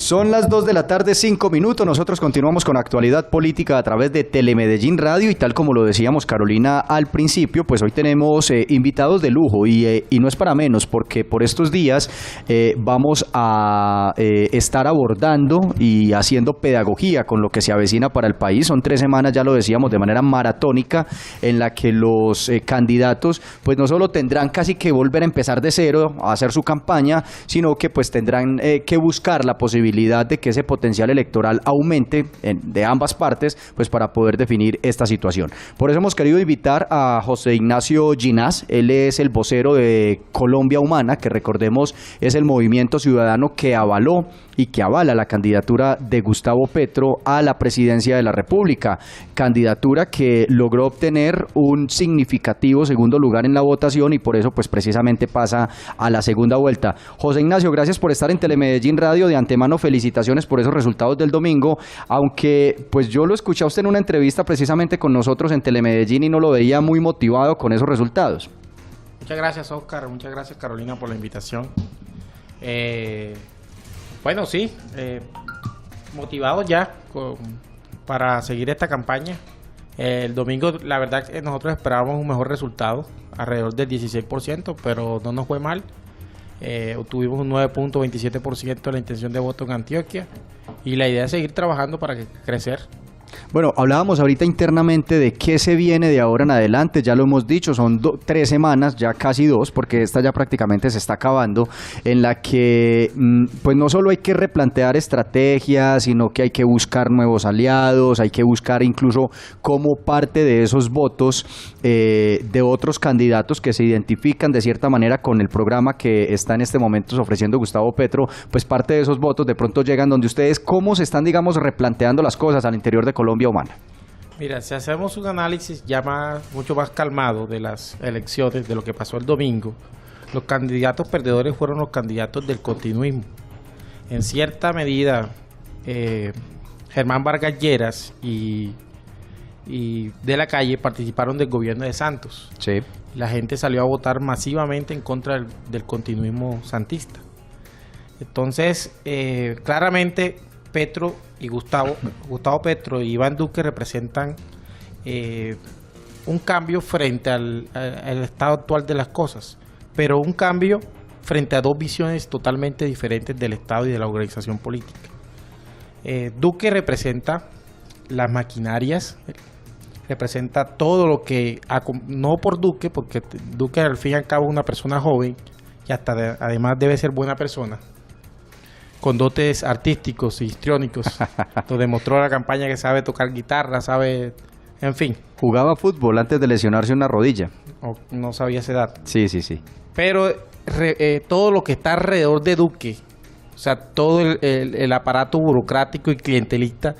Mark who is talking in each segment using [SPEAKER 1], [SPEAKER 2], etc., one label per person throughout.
[SPEAKER 1] Son las 2 de la tarde, 5 minutos. Nosotros continuamos con actualidad política a través de Telemedellín Radio y tal como lo decíamos Carolina al principio, pues hoy tenemos invitados de lujo y no es para menos porque por estos días vamos a estar abordando y haciendo pedagogía con lo que se avecina para el país. Son 3 semanas, ya lo decíamos, de manera maratónica en la que los candidatos pues no solo tendrán casi que volver a empezar de cero a hacer su campaña, sino que pues tendrán que buscar la posibilidad de que ese potencial electoral aumente de ambas partes, pues para poder definir esta situación. Por eso hemos querido invitar a José Ignacio Ginás. Él es el vocero de Colombia Humana, que recordemos es el movimiento ciudadano que avaló y que avala la candidatura de Gustavo Petro a la presidencia de la República, candidatura que logró obtener un significativo segundo lugar en la votación y por eso pues precisamente pasa a la segunda vuelta. José Ignacio, gracias por estar en Telemedellín Radio. De antemano, felicitaciones por esos resultados del domingo, aunque pues yo lo escuché a usted en una entrevista precisamente con nosotros en Telemedellín y no lo veía muy motivado con esos resultados.
[SPEAKER 2] Muchas gracias, Oscar, muchas gracias, Carolina, por la invitación. Bueno, sí, motivado ya para seguir esta campaña. El domingo, la verdad que nosotros esperábamos un mejor resultado, alrededor del 16%, pero no nos fue mal. Obtuvimos un 9.27% de la intención de voto en Antioquia y la idea es seguir trabajando para crecer.
[SPEAKER 1] Bueno, hablábamos ahorita internamente de qué se viene de ahora en adelante, ya lo hemos dicho, son 3 semanas, ya casi 2, porque esta ya prácticamente se está acabando, en la que pues no solo hay que replantear estrategias, sino que hay que buscar nuevos aliados, hay que buscar incluso como parte de esos votos de otros candidatos que se identifican de cierta manera con el programa que está en este momento ofreciendo Gustavo Petro, pues parte de esos votos de pronto llegan donde ustedes. ¿Cómo se están, digamos, replanteando las cosas al interior de Colombia Humana?
[SPEAKER 2] Mira, si hacemos un análisis ya mucho más calmado de las elecciones, de lo que pasó el domingo, los candidatos perdedores fueron los candidatos del continuismo. En cierta medida, Germán Vargas Lleras y De la Calle participaron del gobierno de Santos.
[SPEAKER 1] Sí.
[SPEAKER 2] La gente salió a votar masivamente en contra del continuismo santista. Entonces, claramente Petro y Gustavo Petro y Iván Duque representan un cambio frente al estado actual de las cosas, pero un cambio frente a 2 visiones totalmente diferentes del Estado y de la organización política. Duque representa las maquinarias, representa todo lo que, no por Duque, porque Duque al fin y al cabo es una persona joven y hasta además debe ser buena persona, con dotes artísticos y histriónicos. Nos demostró la campaña que sabe tocar guitarra, sabe, en fin.
[SPEAKER 1] Jugaba fútbol antes de lesionarse una rodilla.
[SPEAKER 2] No sabía esa edad.
[SPEAKER 1] Sí.
[SPEAKER 2] Pero todo lo que está alrededor de Duque, o sea, todo el aparato burocrático y clientelista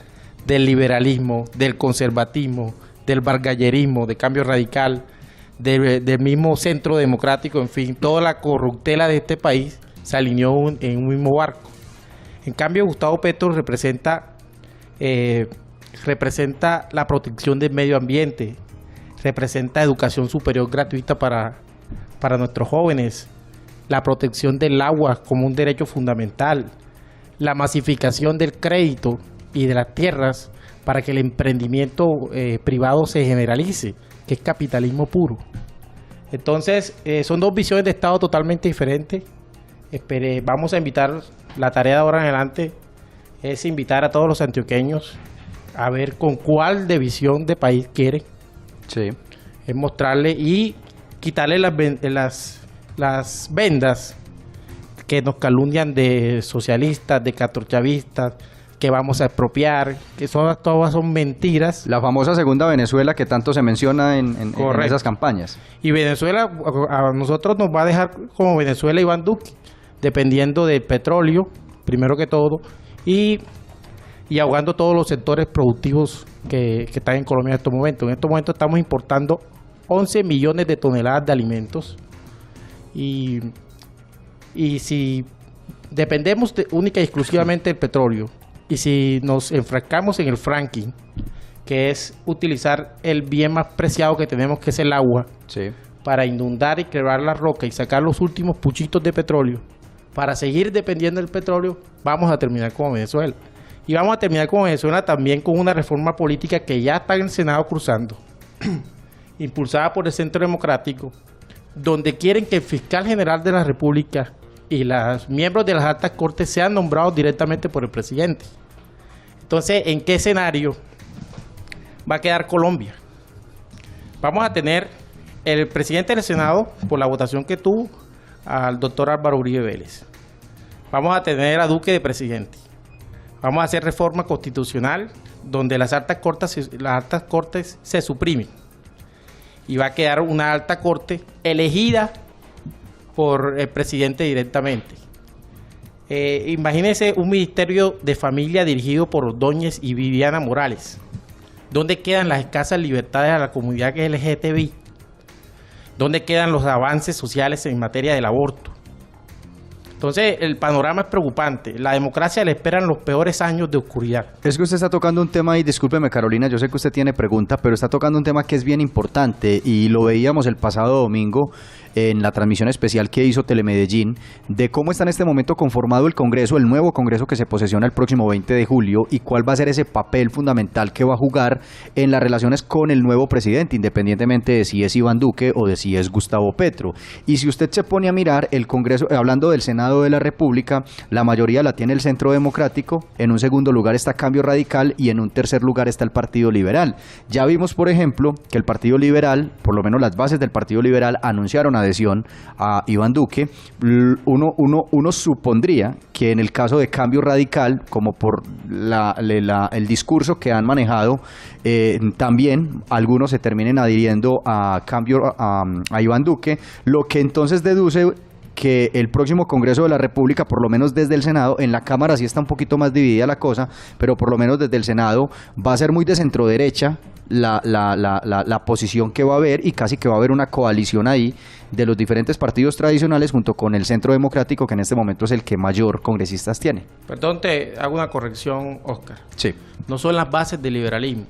[SPEAKER 2] del liberalismo, del conservatismo, del vargallerismo, de Cambio Radical, del mismo Centro Democrático, en fin, toda la corruptela de este país se alineó en un mismo barco. En cambio, Gustavo Petro representa la protección del medio ambiente, representa educación superior gratuita para nuestros jóvenes, la protección del agua como un derecho fundamental, la masificación del crédito y de las tierras para que el emprendimiento privado se generalice, que es capitalismo puro. Entonces, son 2 visiones de Estado totalmente diferentes. Vamos a invitar, la tarea de ahora en adelante es invitar a todos los antioqueños a ver con cuál de visión de país quieren.
[SPEAKER 1] Sí.
[SPEAKER 2] Es mostrarle y quitarle las vendas que nos calumnian de socialistas, de catorchavistas, que vamos a expropiar, que todas son mentiras.
[SPEAKER 1] La famosa segunda Venezuela que tanto se menciona en esas campañas.
[SPEAKER 2] Y Venezuela a nosotros nos va a dejar como Venezuela Iván Duque, dependiendo del petróleo, primero que todo, y ahogando todos los sectores productivos que están en Colombia en estos momentos. En estos momentos estamos importando 11 millones de toneladas de alimentos y si dependemos única y exclusivamente del petróleo y si nos enfrascamos en el fracking, que es utilizar el bien más preciado que tenemos, que es el agua,
[SPEAKER 1] sí,
[SPEAKER 2] para inundar y quebrar la roca y sacar los últimos puchitos de petróleo, para seguir dependiendo del petróleo, vamos a terminar como Venezuela. Y vamos a terminar como Venezuela también con una reforma política que ya está en el Senado cruzando, impulsada por el Centro Democrático, donde quieren que el fiscal general de la República y los miembros de las altas cortes sean nombrados directamente por el presidente. Entonces, ¿en qué escenario va a quedar Colombia? Vamos a tener el presidente del Senado, por la votación que tuvo, al doctor Álvaro Uribe Vélez. Vamos a tener a Duque de presidente. Vamos a hacer reforma constitucional donde las altas cortes se suprimen. Y va a quedar una alta corte elegida por el presidente directamente. Imagínense un ministerio de familia dirigido por Ordóñez y Viviana Morales. ¿Dónde quedan las escasas libertades a la comunidad LGTBI? ¿Dónde quedan los avances sociales en materia del aborto? Entonces, el panorama es preocupante. La democracia le esperan los peores años de oscuridad.
[SPEAKER 1] Es que usted está tocando un tema, y discúlpeme Carolina, yo sé que usted tiene pregunta, pero está tocando un tema que es bien importante y lo veíamos el pasado domingo en la transmisión especial que hizo Telemedellín, de cómo está en este momento conformado el Congreso, el nuevo Congreso que se posesiona el próximo 20 de julio y cuál va a ser ese papel fundamental que va a jugar en las relaciones con el nuevo presidente, independientemente de si es Iván Duque o de si es Gustavo Petro. Y si usted se pone a mirar el Congreso, hablando del Senado de la República, la mayoría la tiene el Centro Democrático, en un segundo lugar está Cambio Radical y en un tercer lugar está el Partido Liberal. Ya vimos, por ejemplo, que el Partido Liberal, por lo menos las bases del Partido Liberal, anunciaron adhesión a Iván Duque. Uno supondría que en el caso de Cambio Radical, como por el discurso que han manejado, también algunos se terminen adhiriendo a Iván Duque, lo que entonces deduce que el próximo Congreso de la República, por lo menos desde el Senado, en la Cámara sí está un poquito más dividida la cosa, pero por lo menos desde el Senado va a ser muy de centro derecha la posición que va a haber, y casi que va a haber una coalición ahí de los diferentes partidos tradicionales junto con el Centro Democrático, que en este momento es el que mayor congresistas tiene.
[SPEAKER 2] Perdón, te hago una corrección, Oscar.
[SPEAKER 1] Sí.
[SPEAKER 2] No son las bases del liberalismo.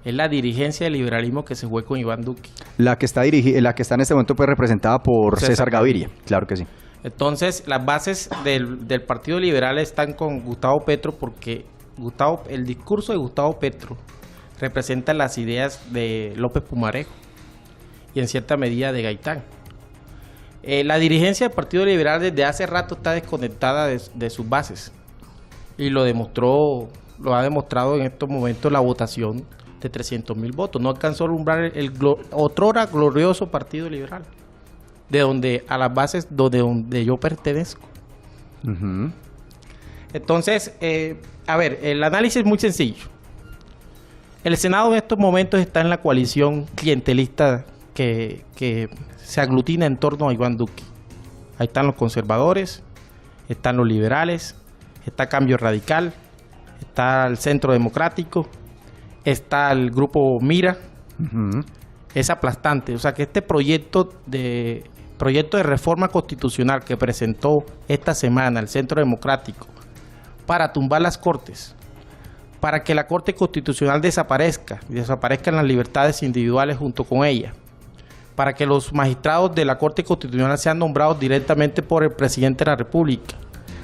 [SPEAKER 2] Es la dirigencia del liberalismo que se fue con Iván Duque.
[SPEAKER 1] La que está en este momento pues representada por César Gaviria, claro que sí.
[SPEAKER 2] Entonces, las bases del Partido Liberal están con Gustavo Petro porque el discurso de Gustavo Petro representa las ideas de López Pumarejo y en cierta medida de Gaitán. La dirigencia del Partido Liberal desde hace rato está desconectada de sus bases y lo ha demostrado en estos momentos la votación de 300.000 votos. No alcanzó a alumbrar el otrora glorioso Partido Liberal, a las bases donde yo pertenezco.
[SPEAKER 1] Uh-huh.
[SPEAKER 2] Entonces, el análisis es muy sencillo. El Senado en estos momentos está en la coalición clientelista que se aglutina en torno a Iván Duque. Ahí están los conservadores, están los liberales, está Cambio Radical, está el Centro Democrático, está el grupo Mira.
[SPEAKER 1] Uh-huh.
[SPEAKER 2] Es aplastante. O sea que este proyecto de reforma constitucional que presentó esta semana el Centro Democrático para tumbar las cortes, para que la Corte Constitucional desaparezcan las libertades individuales junto con ella, para que los magistrados de la Corte Constitucional sean nombrados directamente por el presidente de la República,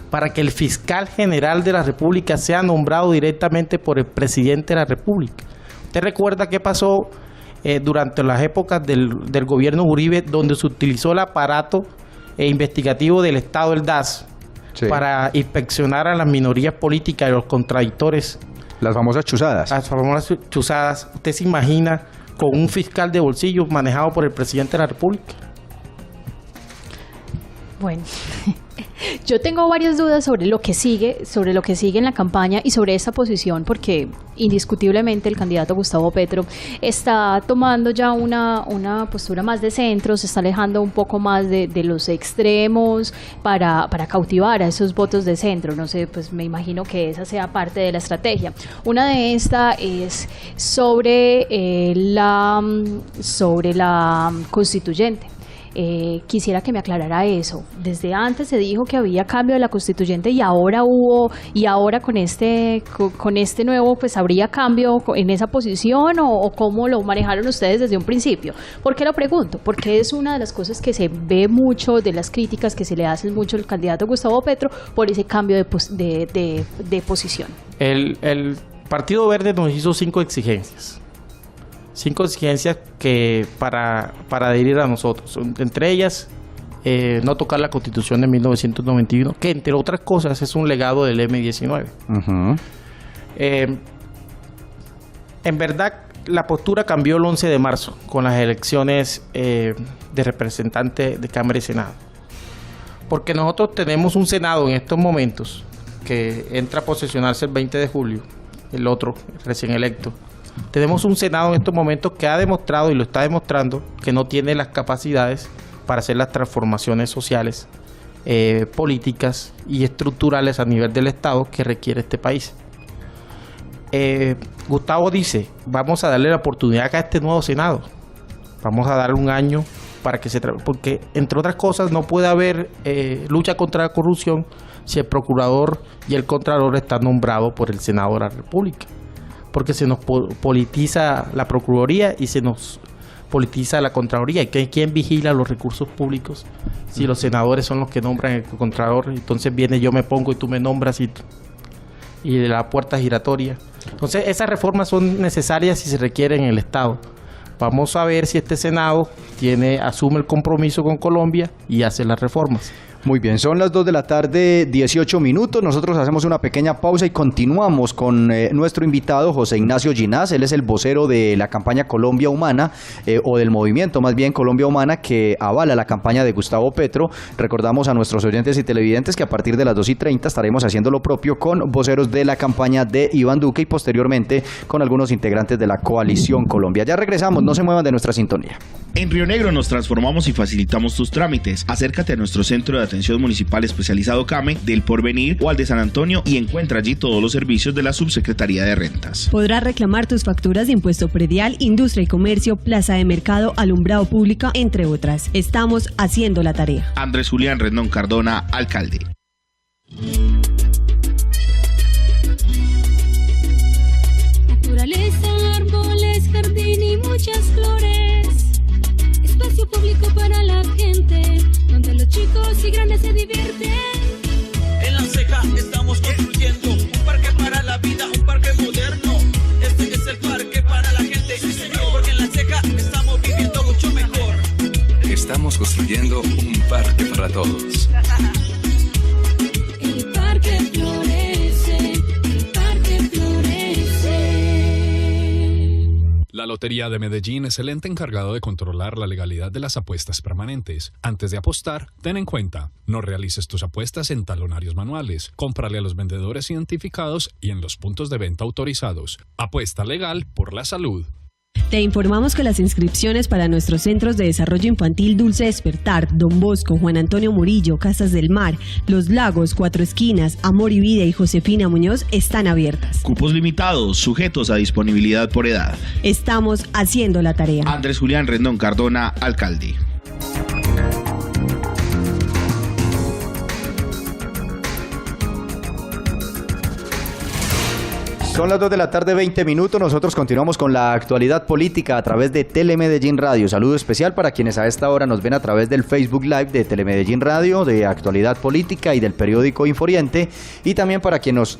[SPEAKER 2] para que el fiscal general de la República sea nombrado directamente por el presidente de la República. ¿Usted recuerda qué pasó durante las épocas del gobierno Uribe, donde se utilizó el aparato investigativo del Estado, el DAS, sí, para inspeccionar a las minorías políticas y los contradictores?
[SPEAKER 1] Las famosas chuzadas.
[SPEAKER 2] Las famosas chuzadas. ¿Usted se imagina con un fiscal de bolsillo manejado por el presidente de la República?
[SPEAKER 3] Bueno, yo tengo varias dudas sobre lo que sigue en la campaña y sobre esa posición, porque indiscutiblemente el candidato Gustavo Petro está tomando ya una postura más de centro, se está alejando un poco más de los extremos para cautivar a esos votos de centro. No sé, pues me imagino que esa sea parte de la estrategia. Una de estas es sobre la constituyente. Quisiera que me aclarara eso. Desde antes se dijo que había cambio de la constituyente y ahora con este nuevo, pues habría cambio en esa posición, o cómo lo manejaron ustedes desde un principio. ¿Por qué lo pregunto? Porque es una de las cosas que se ve mucho, de las críticas que se le hacen mucho al candidato Gustavo Petro por ese cambio de posición.
[SPEAKER 2] El Partido Verde nos hizo 5 exigencias. 5 exigencias que para adherir a nosotros. Entre ellas, no tocar la Constitución de 1991, que entre otras cosas es un legado del M19.
[SPEAKER 1] Uh-huh.
[SPEAKER 2] En verdad, la postura cambió el 11 de marzo con las elecciones de representantes de Cámara y Senado. Porque nosotros tenemos un Senado en estos momentos que entra a posesionarse el 20 de julio, el otro recién electo. Tenemos un Senado en estos momentos que ha demostrado y lo está demostrando que no tiene las capacidades para hacer las transformaciones sociales, políticas y estructurales a nivel del Estado que requiere este país. Gustavo dice, vamos a darle la oportunidad a este nuevo Senado. Vamos a darle un año para que porque entre otras cosas no puede haber lucha contra la corrupción si el procurador y el contralor están nombrados por el Senado de la República, porque se nos politiza la Procuraduría y se nos politiza la Contraloría. ¿Y quién vigila los recursos públicos? Si los senadores son los que nombran el Contralor, entonces viene, yo me pongo y tú me nombras y de la puerta giratoria. Entonces esas reformas son necesarias y se requieren en el Estado. Vamos a ver si este Senado asume el compromiso con Colombia y hace las reformas.
[SPEAKER 1] Muy bien, son las 2 de la tarde, 18 minutos. Nosotros hacemos una pequeña pausa y continuamos con nuestro invitado, José Ignacio Ginás. Él es el vocero de la campaña Colombia Humana, o del movimiento más bien Colombia Humana, que avala la campaña de Gustavo Petro. Recordamos a nuestros oyentes y televidentes que a partir de las 2:30 estaremos haciendo lo propio con voceros de la campaña de Iván Duque y posteriormente con algunos integrantes de la Coalición Colombia. Ya regresamos, no se muevan de nuestra sintonía.
[SPEAKER 4] En Río Negro nos transformamos y facilitamos tus trámites. Acércate a nuestro centro de atención municipal especializado CAME del Porvenir o al de San Antonio y encuentra allí todos los servicios de la Subsecretaría de Rentas.
[SPEAKER 5] Podrás reclamar tus facturas de impuesto predial, industria y comercio, plaza de mercado, alumbrado público, entre otras. Estamos haciendo la tarea.
[SPEAKER 4] Andrés Julián Rendón Cardona, alcalde.
[SPEAKER 6] Naturaleza, árboles, jardín y muchas flores. Espacio público para la gente, donde los chicos y grandes se divierten.
[SPEAKER 7] En La Ceja estamos construyendo un parque para la vida, un parque moderno. Este es el parque para la gente, sí señor, porque en La Ceja estamos viviendo mucho mejor.
[SPEAKER 8] Estamos construyendo un parque para todos.
[SPEAKER 6] El parque florece, el parque florece.
[SPEAKER 9] La Lotería de Medellín es el ente encargado de controlar la legalidad de las apuestas permanentes. Antes de apostar, ten en cuenta, no realices tus apuestas en talonarios manuales, cómprale a los vendedores identificados y en los puntos de venta autorizados. Apuesta legal por la salud.
[SPEAKER 5] Te informamos que las inscripciones para nuestros centros de desarrollo infantil Dulce Despertar, Don Bosco, Juan Antonio Murillo, Casas del Mar, Los Lagos, Cuatro Esquinas, Amor y Vida y Josefina Muñoz están abiertas.
[SPEAKER 4] Cupos limitados, sujetos a disponibilidad por edad.
[SPEAKER 5] Estamos haciendo la tarea.
[SPEAKER 4] Andrés Julián Rendón Cardona, alcalde.
[SPEAKER 1] Son las 2 de la tarde, 20 minutos. Nosotros continuamos con la actualidad política a través de Telemedellín Radio. Saludo especial para quienes a esta hora nos ven a través del Facebook Live de Telemedellín Radio, de Actualidad Política y del periódico Inforiente. Y también para quienes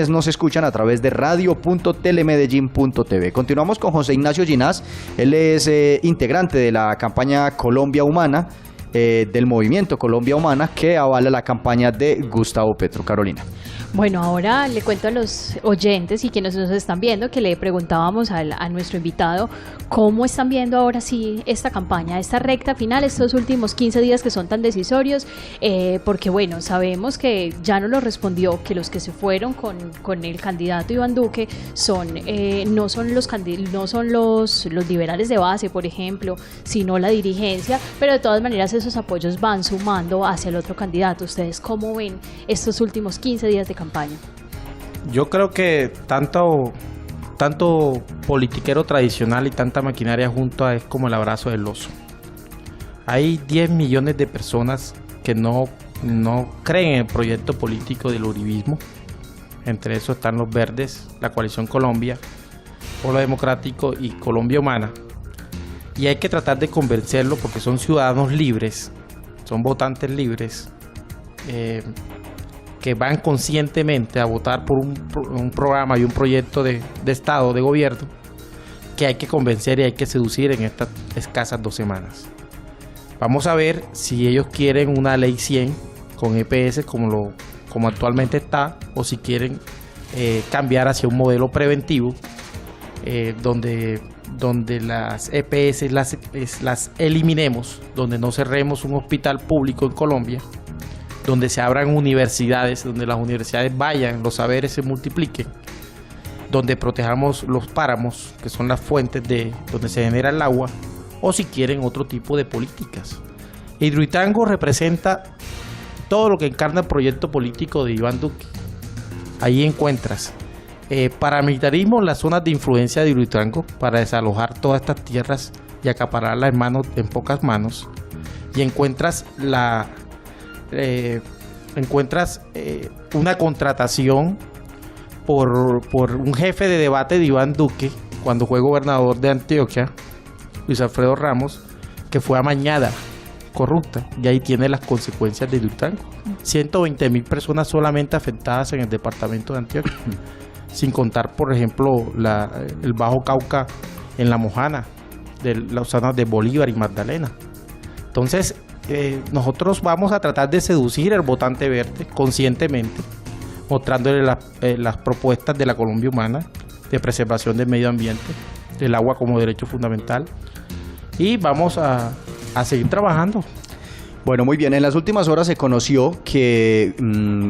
[SPEAKER 1] nos escuchan a través de radio.telemedellín.tv. Continuamos con José Ignacio Ginás. Él es integrante de la campaña Colombia Humana, del movimiento Colombia Humana, que avala la campaña de Gustavo Petro. Carolina.
[SPEAKER 3] Bueno, ahora le cuento a los oyentes y quienes nos están viendo que le preguntábamos a nuestro invitado cómo están viendo ahora sí esta campaña, esta recta final, estos últimos 15 días que son tan decisorios, porque bueno, sabemos que ya nos lo respondió, que los que se fueron con el candidato Iván Duque no son los liberales de base, por ejemplo, sino la dirigencia, pero de todas maneras esos apoyos van sumando hacia el otro candidato. ¿Ustedes cómo ven estos últimos 15 días de campaña?
[SPEAKER 2] Yo creo que tanto politiquero tradicional y tanta maquinaria junta es como el abrazo del oso. Hay 10 millones de personas que no creen en el proyecto político del uribismo. Entre eso están los verdes, la Coalición Colombia, Polo Democrático y Colombia Humana. Y hay que tratar de convencerlos porque son ciudadanos libres, son votantes libres, que van conscientemente a votar por un programa y un proyecto de Estado, de gobierno, que hay que convencer y hay que seducir en estas escasas 2 semanas. Vamos a ver si ellos quieren una ley 100 con EPS como actualmente está, o si quieren cambiar hacia un modelo preventivo donde las EPS las eliminemos, donde no cerremos un hospital público en Colombia, donde se abran universidades, donde las universidades vayan, los saberes se multipliquen, donde protejamos los páramos, que son las fuentes de donde se genera el agua, o si quieren otro tipo de políticas. Hidroituango representa todo lo que encarna el proyecto político de Iván Duque. Ahí encuentras paramilitarismo en las zonas de influencia de Hidroituango para desalojar todas estas tierras y acapararlas en pocas manos, y encuentras una contratación por un jefe de debate de Iván Duque cuando fue gobernador de Antioquia, Luis Alfredo Ramos, que fue amañada, corrupta, y ahí tiene las consecuencias de Hidroituango. 120.000 personas solamente afectadas en el departamento de Antioquia, sin contar, por ejemplo, el Bajo Cauca en La Mojana, de las zonas de Bolívar y Magdalena. Entonces, nosotros vamos a tratar de seducir al votante verde conscientemente, mostrándole las propuestas de la Colombia Humana de preservación del medio ambiente, del agua como derecho fundamental, y vamos a seguir trabajando.
[SPEAKER 1] Bueno, muy bien. En las últimas horas se conoció que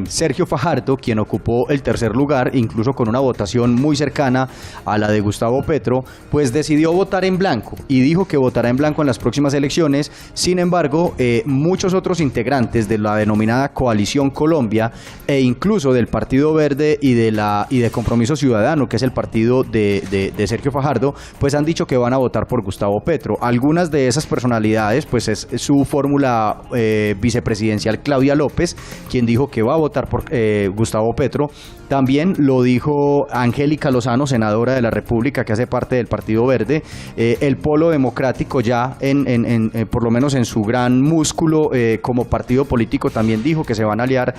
[SPEAKER 1] Sergio Fajardo, quien ocupó el tercer lugar, incluso con una votación muy cercana a la de Gustavo Petro, pues decidió votar en blanco y dijo que votará en blanco en las próximas elecciones. Sin embargo, muchos otros integrantes de la denominada Coalición Colombia e incluso del Partido Verde y de Compromiso Ciudadano, que es el partido de Sergio Fajardo, pues han dicho que van a votar por Gustavo Petro. Algunas de esas personalidades, pues es su fórmula vicepresidencial Claudia López, quien dijo que va a votar por Gustavo Petro. También lo dijo Angélica Lozano, senadora de la República, que hace parte del Partido Verde. El Polo Democrático, ya por lo menos en su gran músculo como partido político, también dijo que se van a aliar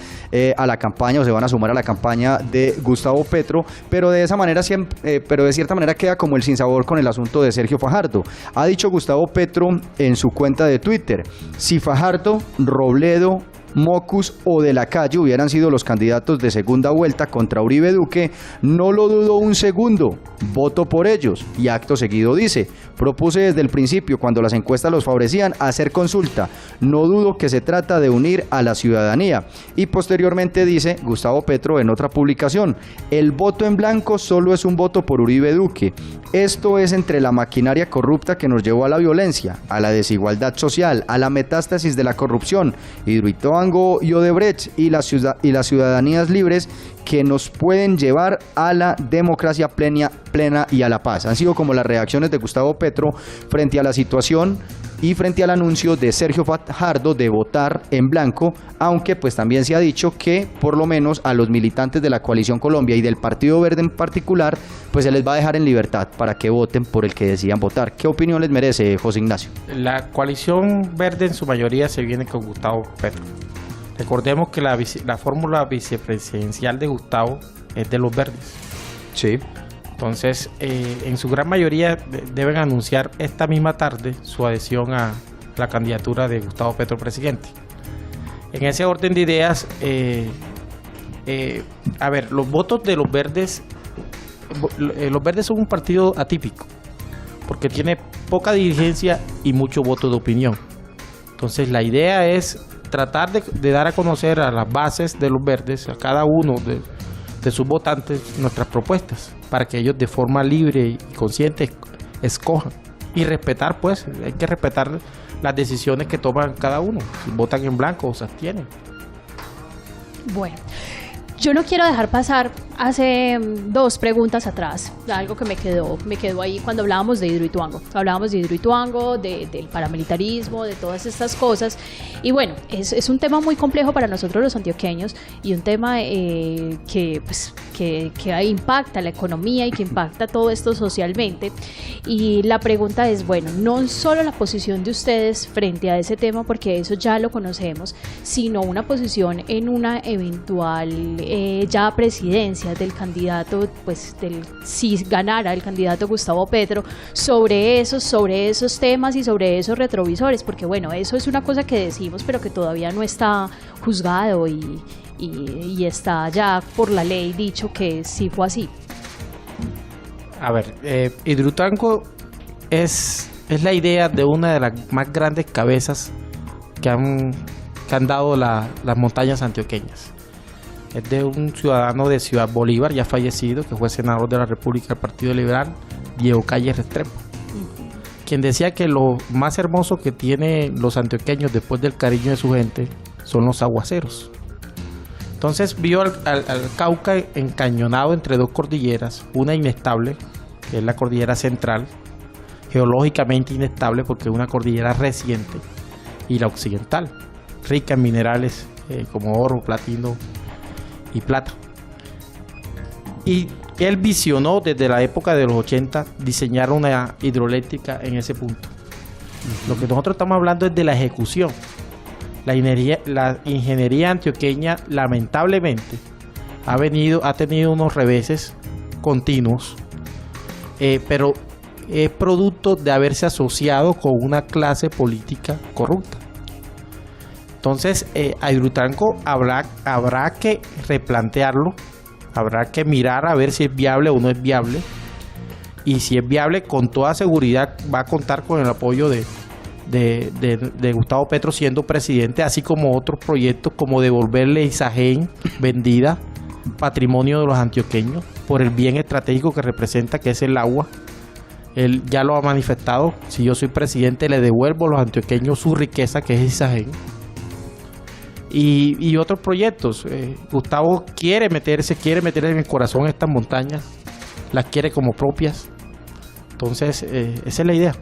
[SPEAKER 1] a la campaña, o se van a sumar a la campaña de Gustavo Petro, pero de cierta manera queda como el sinsabor con el asunto de Sergio Fajardo. Ha dicho Gustavo Petro en su cuenta de Twitter: si Fajardo, Robledo, Mocus o de la Calle hubieran sido los candidatos de segunda vuelta contra Uribe Duque, no lo dudo un segundo, voto por ellos. Y acto seguido dice: propuse desde el principio, cuando las encuestas los favorecían, hacer consulta, no dudo que se trata de unir a la ciudadanía. Y posteriormente dice Gustavo Petro en otra publicación: el voto en blanco solo es un voto por Uribe Duque. Esto es entre la maquinaria corrupta que nos llevó a la violencia, a la desigualdad social, a la metástasis de la corrupción, Hidroituango y Odebrecht, y las ciudadanías libres que nos pueden llevar a la democracia plena y a la paz. Han sido como las reacciones de Gustavo Petro frente a la situación y frente al anuncio de Sergio Fajardo de votar en blanco, aunque pues también se ha dicho que por lo menos a los militantes de la Coalición Colombia y del Partido Verde en particular, pues se les va a dejar en libertad para que voten por el que decidan votar. ¿Qué opinión les merece, José Ignacio?
[SPEAKER 2] La Coalición Verde en su mayoría se viene con Gustavo Petro. Recordemos que la fórmula vicepresidencial de Gustavo es de los verdes.
[SPEAKER 1] Sí.
[SPEAKER 2] Entonces, en su gran mayoría deben anunciar esta misma tarde su adhesión a la candidatura de Gustavo Petro presidente. En ese orden de ideas, los votos de los verdes son un partido atípico, porque tiene poca dirigencia y mucho voto de opinión. Entonces, la idea es tratar de dar a conocer a las bases de los verdes, a cada uno de sus votantes, nuestras propuestas, para que ellos de forma libre y consciente escojan. Y respetar, pues, hay que respetar las decisiones que toman cada uno, si votan en blanco o se abstienen.
[SPEAKER 3] Bueno, yo no quiero dejar pasar hace 2 preguntas atrás, algo que me quedó ahí cuando hablábamos de Hidroituango. Hablábamos de Hidroituango, del paramilitarismo, de todas estas cosas. Y bueno, es un tema muy complejo para nosotros los antioqueños y un tema que impacta la economía y que impacta todo esto socialmente. Y la pregunta es, bueno, no solo la posición de ustedes frente a ese tema, porque eso ya lo conocemos, sino una posición en una eventual ya presidencia del candidato, pues si ganara el candidato Gustavo Petro, sobre esos temas y sobre esos retrovisores, porque bueno, eso es una cosa que decimos, pero que todavía no está juzgado y está ya por la ley dicho que sí fue así.
[SPEAKER 2] A ver, Hidroituango es la idea de una de las más grandes cabezas que han dado las montañas antioqueñas. Es de un ciudadano de Ciudad Bolívar, ya fallecido, que fue senador de la República del Partido Liberal, Diego Calle Restrepo, quien decía que lo más hermoso que tienen los antioqueños después del cariño de su gente son los aguaceros. Entonces vio al Cauca encañonado entre 2 cordilleras, una inestable, que es la cordillera central, geológicamente inestable porque es una cordillera reciente, y la occidental, rica en minerales como oro, platino y plata. Y él visionó desde la época de los 80 diseñar una hidroeléctrica en ese punto. Lo que nosotros estamos hablando es de la ejecución. La ingeniería antioqueña lamentablemente ha tenido unos reveses continuos, pero es producto de haberse asociado con una clase política corrupta. Entonces, a Hidroituango habrá que replantearlo, habrá que mirar a ver si es viable o no es viable, y si es viable, con toda seguridad va a contar con el apoyo de Gustavo Petro siendo presidente, así como otros proyectos como devolverle Isagen, vendida, patrimonio de los antioqueños, por el bien estratégico que representa, que es el agua. Él ya lo ha manifestado: si yo soy presidente, le devuelvo a los antioqueños su riqueza, que es Isagen. Y otros proyectos. Gustavo quiere meter en el corazón estas montañas, las quiere como propias. Entonces, esa es la idea.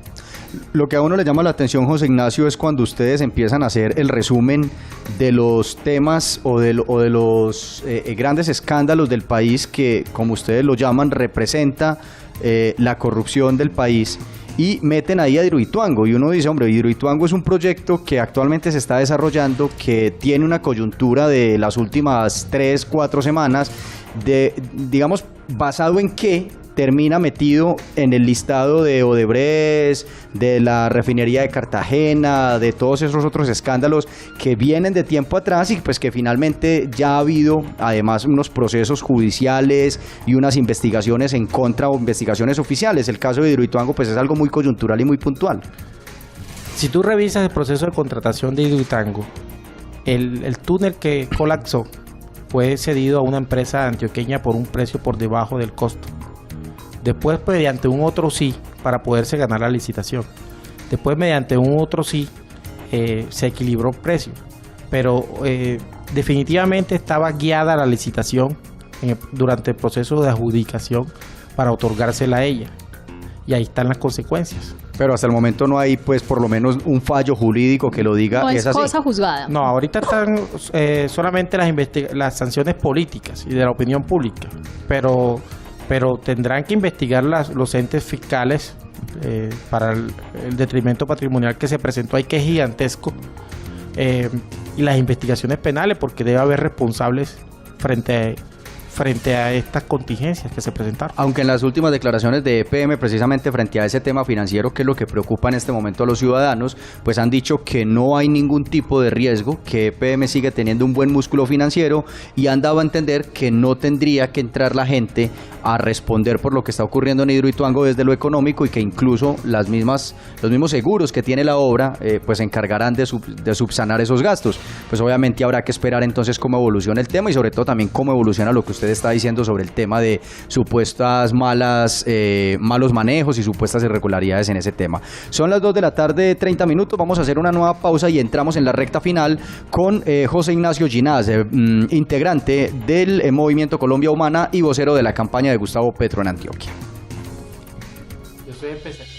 [SPEAKER 1] Lo que a uno le llama la atención, José Ignacio, es cuando ustedes empiezan a hacer el resumen de los temas o de los grandes escándalos del país que, como ustedes lo llaman, representa la corrupción del país, y meten ahí a Hidroituango, y uno dice, hombre, Hidroituango es un proyecto que actualmente se está desarrollando, que tiene una coyuntura de las últimas 3-4 semanas, digamos, basado en qué termina metido en el listado de Odebrecht, de la refinería de Cartagena, de todos esos otros escándalos que vienen de tiempo atrás, y pues que finalmente ya ha habido además unos procesos judiciales y unas investigaciones en contra, o investigaciones oficiales. El caso de Hidroituango pues es algo muy coyuntural y muy puntual.
[SPEAKER 2] Si tú revisas el proceso de contratación de Hidroituango, el túnel que colapsó fue cedido a una empresa antioqueña por un precio por debajo del costo. Después, mediante un otro sí, para poderse ganar la licitación. Después, mediante un otro sí, se equilibró el precio. Pero definitivamente estaba guiada la licitación durante el proceso de adjudicación para otorgársela a ella. Y ahí están las consecuencias.
[SPEAKER 1] Pero hasta el momento no hay, pues, por lo menos un fallo jurídico que lo diga.
[SPEAKER 3] No es
[SPEAKER 1] así.
[SPEAKER 3] cosa juzgada.
[SPEAKER 2] No, ahorita están solamente las sanciones políticas y de la opinión pública. Pero tendrán que investigar los entes fiscales para el detrimento patrimonial que se presentó ahí, que es gigantesco, y las investigaciones penales, porque debe haber responsables frente a estas contingencias que se presentaron.
[SPEAKER 1] Aunque en las últimas declaraciones de EPM, precisamente frente a ese tema financiero, que es lo que preocupa en este momento a los ciudadanos, pues han dicho que no hay ningún tipo de riesgo, que EPM sigue teniendo un buen músculo financiero, y han dado a entender que no tendría que entrar la gente a responder por lo que está ocurriendo en Hidroituango desde lo económico, y que incluso los mismos seguros que tiene la obra pues se encargarán de subsanar esos gastos. Pues obviamente habrá que esperar entonces cómo evoluciona el tema, y sobre todo también cómo evoluciona lo que usted está diciendo sobre el tema de supuestas malos manejos y supuestas irregularidades en ese tema. Son las 2 de la tarde, 30 minutos. Vamos a hacer una nueva pausa y entramos en la recta final con José Ignacio Ginás, integrante del Movimiento Colombia Humana y vocero de la campaña de Gustavo Petro en Antioquia.
[SPEAKER 2] Yo soy especialista.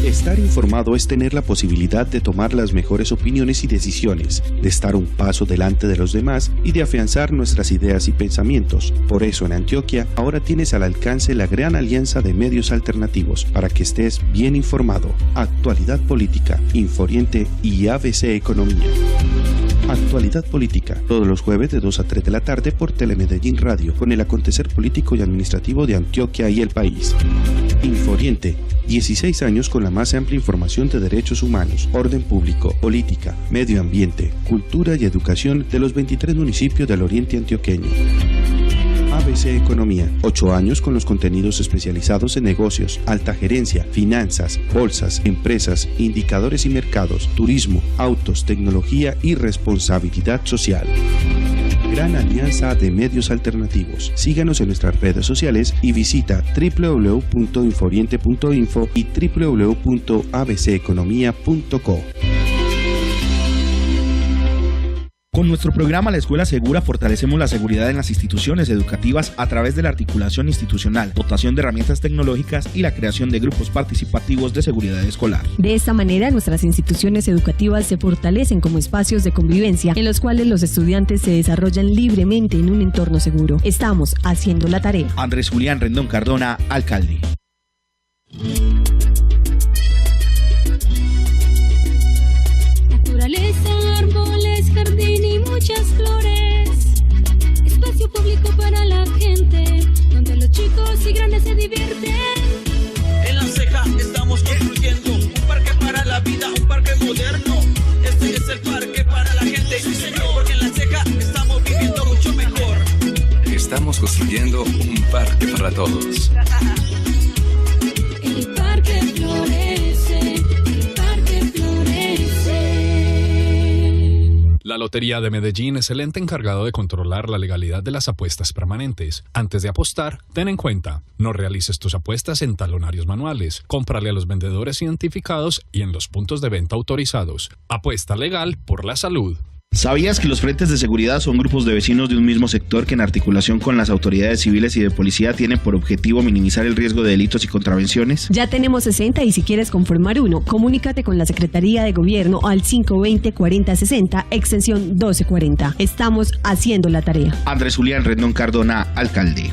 [SPEAKER 10] Estar informado es tener la posibilidad de tomar las mejores opiniones y decisiones, de estar un paso delante de los demás y de afianzar nuestras ideas y pensamientos. Por eso en Antioquia ahora tienes al alcance la gran alianza de medios alternativos para que estés bien informado. Actualidad Política, Inforiente y ABC Economía. Actualidad Política, todos los jueves de 2 a 3 de la tarde por Telemedellín Radio, con el acontecer político y administrativo de Antioquia y el país. Inforiente, 16 años con la más amplia información de derechos humanos, orden público, política, medio ambiente, cultura y educación de los 23 municipios del oriente antioqueño. ABC Economía, 8 años con los contenidos especializados en negocios, alta gerencia, finanzas, bolsas, empresas, indicadores y mercados, turismo, autos, tecnología y responsabilidad social. Gran alianza de medios alternativos. Síganos en nuestras redes sociales y visita www.inforiente.info y www.abceconomia.co.
[SPEAKER 4] Con nuestro programa La Escuela Segura fortalecemos la seguridad en las instituciones educativas a través de la articulación institucional, dotación de herramientas tecnológicas y la creación de grupos participativos de seguridad escolar.
[SPEAKER 5] De esta manera, nuestras instituciones educativas se fortalecen como espacios de convivencia en los cuales los estudiantes se desarrollan libremente en un entorno seguro. Estamos haciendo la tarea.
[SPEAKER 4] Andrés Julián Rendón Cardona, alcalde.
[SPEAKER 6] Naturaleza, árboles, jardín y muchas flores. Espacio público para la gente, donde los chicos y grandes se divierten.
[SPEAKER 7] En La Ceja estamos construyendo un parque para la vida, un parque moderno. Este es el parque para la gente, sí señor, porque en La Ceja estamos viviendo mucho mejor.
[SPEAKER 8] Estamos construyendo un parque para todos.
[SPEAKER 6] El parque florece, el parque florece.
[SPEAKER 9] La Lotería de Medellín es el ente encargado de controlar la legalidad de las apuestas permanentes. Antes de apostar, ten en cuenta, no realices tus apuestas en talonarios manuales, cómprale a los vendedores identificados y en los puntos de venta autorizados. Apuesta legal por la salud.
[SPEAKER 4] ¿Sabías que los frentes de seguridad son grupos de vecinos de un mismo sector que en articulación con las autoridades civiles y de policía tienen por objetivo minimizar el riesgo de delitos y contravenciones?
[SPEAKER 5] Ya tenemos 60 y si quieres conformar uno, comunícate con la Secretaría de Gobierno al 520-4060, extensión 1240. Estamos haciendo la tarea.
[SPEAKER 4] Andrés Julián Rendón Cardona, alcalde.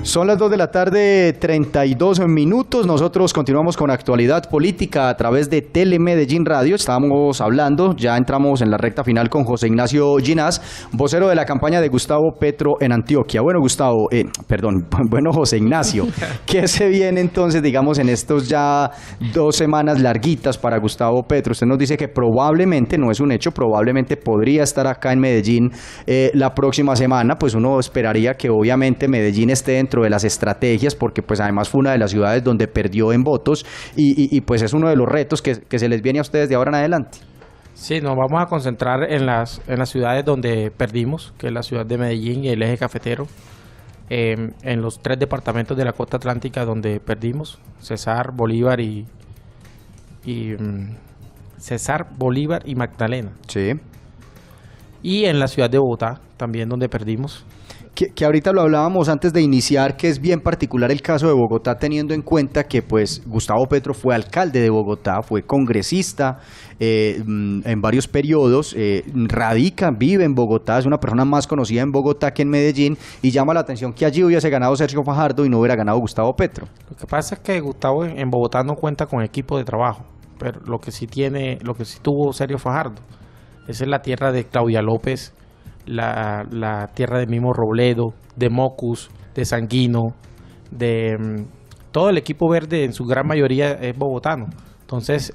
[SPEAKER 1] Son las 2 de la tarde, 32 minutos. Nosotros continuamos con Actualidad Política a través de Telemedellín Radio. Estamos hablando, ya entramos en la recta final con José Ignacio Ginás, vocero de la campaña de Gustavo Petro en Antioquia. Bueno, José Ignacio, ¿qué se viene entonces, digamos, en estos ya 2 semanas larguitas para Gustavo Petro? Usted nos dice que probablemente, no es un hecho, probablemente podría estar acá en Medellín la próxima semana. Pues uno esperaría que obviamente Medellín esté dentro de las estrategias, porque pues además fue una de las ciudades donde perdió en votos y pues es uno de los retos que se les viene a ustedes de ahora en adelante.
[SPEAKER 2] Sí, nos vamos a concentrar en las ciudades donde perdimos, que es la ciudad de Medellín y el eje cafetero, en los 3 departamentos de la costa atlántica donde perdimos, Cesar, Bolívar y Magdalena.
[SPEAKER 1] Sí.
[SPEAKER 2] Y en la ciudad de Bogotá, también donde perdimos.
[SPEAKER 1] Que ahorita lo hablábamos antes de iniciar, que es bien particular el caso de Bogotá, teniendo en cuenta que pues Gustavo Petro fue alcalde de Bogotá, fue congresista en varios periodos, vive en Bogotá, es una persona más conocida en Bogotá que en Medellín, y llama la atención que allí hubiese ganado Sergio Fajardo y no hubiera ganado Gustavo Petro.
[SPEAKER 2] Lo que pasa es que Gustavo en Bogotá no cuenta con equipo de trabajo, pero lo que sí tuvo Sergio Fajardo, esa es la tierra de Claudia López, la tierra de Mimo Robledo, de Mocus, de Sanguino, de todo el equipo verde en su gran mayoría es bogotano. Entonces,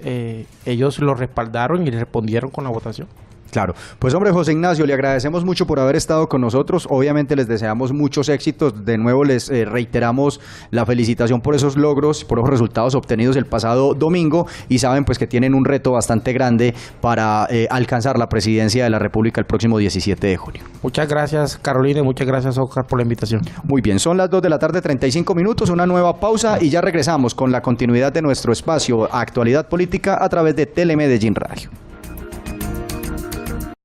[SPEAKER 2] ellos lo respaldaron y respondieron con la votación.
[SPEAKER 1] Claro, pues hombre, José Ignacio, le agradecemos mucho por haber estado con nosotros, obviamente les deseamos muchos éxitos, de nuevo les reiteramos la felicitación por esos logros, por los resultados obtenidos el pasado domingo y saben pues que tienen un reto bastante grande para alcanzar la presidencia de la República el próximo 17 de junio.
[SPEAKER 2] Muchas gracias Carolina y muchas gracias Oscar por la invitación.
[SPEAKER 1] Muy bien, son las 2 de la tarde, 35 minutos, una nueva pausa y ya regresamos con la continuidad de nuestro espacio Actualidad Política a través de Telemedellín Radio.